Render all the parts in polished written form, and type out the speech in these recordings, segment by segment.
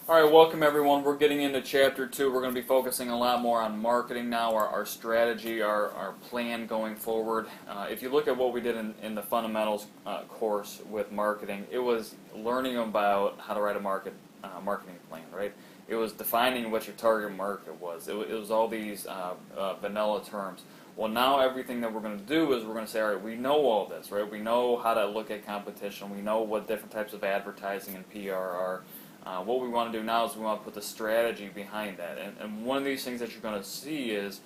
Alright, welcome everyone. We're getting into Chapter 2. We're going to be focusing a lot more on marketing now, our strategy, our plan going forward. If you look at what we did in the fundamentals course with marketing, it was learning about how to write a marketing plan, right? It was defining what your target market was. It was all these vanilla terms. Well, now everything that we're going to do is we're going to say, all right, we know all this, right? We know how to look at competition. We know what different types of advertising and PR are. What we want to do now is we want to put the strategy behind that. And one of these things that you're going to see is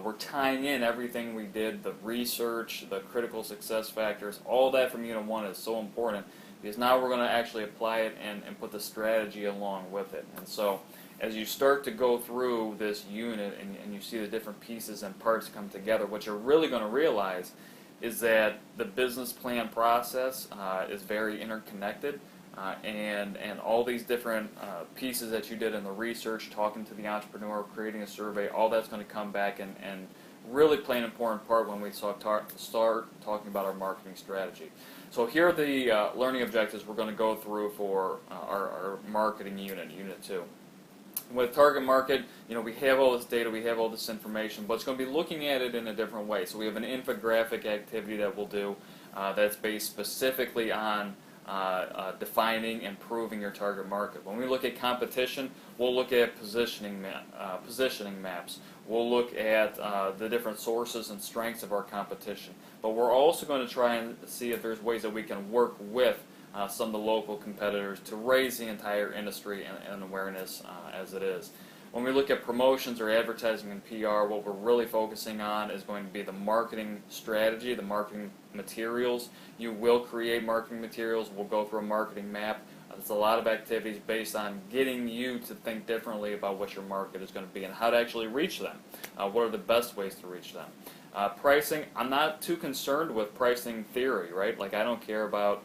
we're tying in everything we did, the research, the critical success factors, all that from Unit 1 is so important because now we're going to actually apply it and put the strategy along with it. And so as you start to go through this unit and you see the different pieces and parts come together, what you're really going to realize is that the business plan process is very interconnected. And all these different pieces that you did in the research, talking to the entrepreneur, creating a survey, all that's going to come back and really play an important part when we start talking about our marketing strategy. So here are the learning objectives we're going to go through for our marketing unit, Unit 2. With target market, we have all this data, we have all this information, but it's going to be looking at it in a different way. So we have an infographic activity that we'll do that's based specifically on defining and proving your target market. When we look at competition, we'll look at positioning maps. We'll look at the different sources and strengths of our competition. But we're also going to try and see if there's ways that we can work with some of the local competitors to raise the entire industry and awareness as it is. When we look at promotions or advertising and PR, what we're really focusing on is going to be the marketing strategy, the marketing materials. You will create marketing materials. We'll go through a marketing map. There's a lot of activities based on getting you to think differently about what your market is going to be and how to actually reach them. What are the best ways to reach them? Pricing, I'm not too concerned with pricing theory, right? Like I don't care about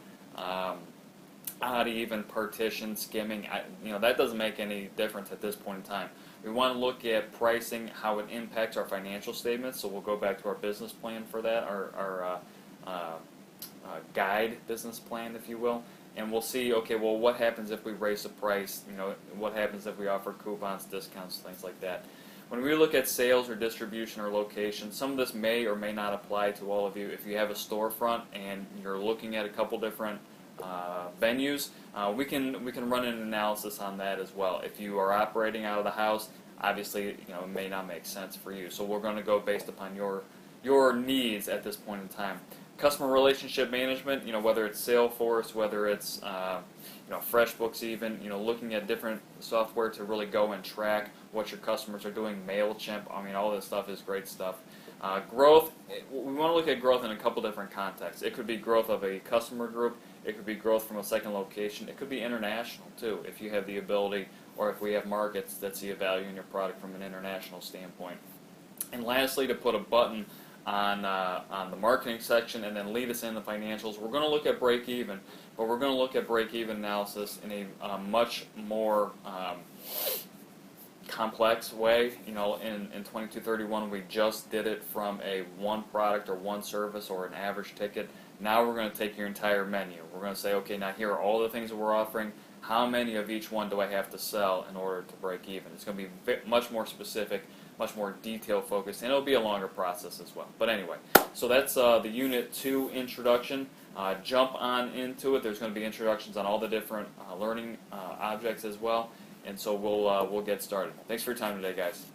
odd, even, partition, skimming. That doesn't make any difference at this point in time. We want to look at pricing, how it impacts our financial statements. So we'll go back to our business plan for that, our guide business plan, if you will, and we'll see. Okay, well, what happens if we raise the price? What happens if we offer coupons, discounts, things like that. When we look at sales or distribution or location, some of this may or may not apply to all of you. If you have a storefront and you're looking at a couple different venues, we can run an analysis on that as well. If you are operating out of the house, obviously it may not make sense for you. So we're going to go based upon your needs at this point in time. Customer relationship management, whether it's Salesforce, whether it's FreshBooks, even looking at different software to really go and track what your customers are doing. MailChimp, all this stuff is great stuff. Growth, we want to look at growth in a couple different contexts. It could be growth of a customer group. It could be growth from a second location. It could be international too, if you have the ability, or if we have markets that see a value in your product from an international standpoint. And lastly, to put a button on the marketing section and then lead us in the financials, we're going to look at break even, but we're going to look at break even analysis in a much more complex way. In 2231 we just did it from a one product or one service or an average ticket. Now we're going to take your entire menu. We're going to say, okay, now here are all the things that we're offering. How many of each one do I have to sell in order to break even? It's going to be much more specific, much more detail focused, and it'll be a longer process as well. But anyway, so that's the Unit 2 introduction. Jump on into it. There's going to be introductions on all the different learning objects as well. And so we'll get started. Thanks for your time today, guys.